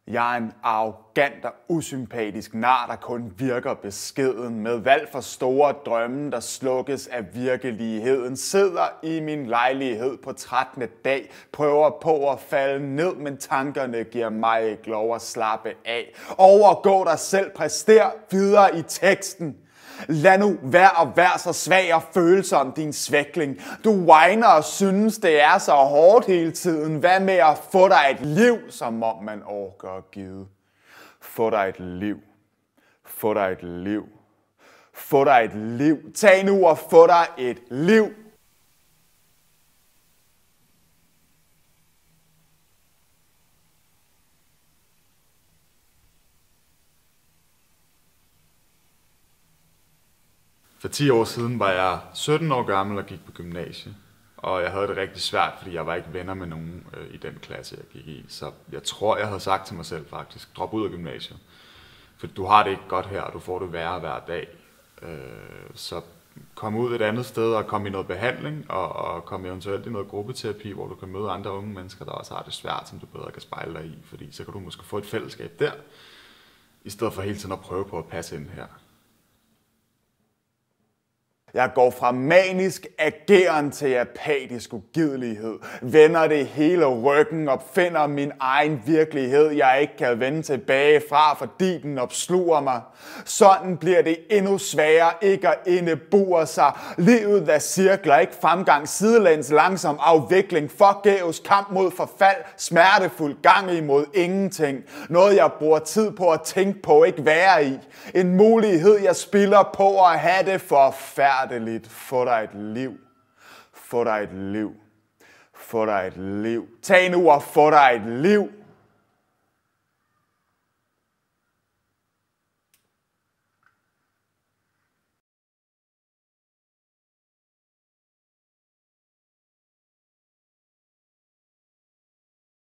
Jeg er en arrogant og usympatisk nar, der kun virker beskeden. Med valg for store drømme, der slukkes af virkeligheden. Sidder i min lejlighed på 13. dag. Prøver på at falde ned, men tankerne giver mig ikke lov at slappe af. Overgå dig selv, præster videre i teksten. Lad nu være så svag og følsom, din svækling. Du whiner og synes, det er så hårdt hele tiden. Hvad med at få dig et liv, som om man orker at give? Få dig et liv. Få dig et liv. Få dig et liv. Tag nu og få dig et liv. For 10 år siden var jeg 17 år gammel og gik på gymnasiet. Og jeg havde det rigtig svært, fordi jeg var ikke venner med nogen i den klasse, jeg gik i. Så jeg tror, jeg havde sagt til mig selv faktisk, drop ud af gymnasiet. For du har det ikke godt her, og du får det værre hver dag. Så kom ud et andet sted og kom i noget behandling, og kom eventuelt i noget gruppeterapi, hvor du kan møde andre unge mennesker, der også har det svært, som du bedre kan spejle dig i. Fordi så kan du måske få et fællesskab der, i stedet for hele tiden at prøve på at passe ind her. Jeg går fra manisk ageren til apatisk ugidelighed. Vender det hele ryggen, opfinder min egen virkelighed, jeg ikke kan vende tilbage fra, fordi den opsluger mig. Sådan bliver det endnu sværere ikke at indebure sig. Livet der cirkler, ikke fremgang, sidelæns langsom afvikling, forgæves kamp mod forfald, smertefuld gang imod ingenting. Noget jeg bruger tid på at tænke på, ikke være i. En mulighed jeg spilder på at have det forfærdeligt. Få dig et liv. Få dig et liv. Få dig et liv. Tag nu og få dig et liv.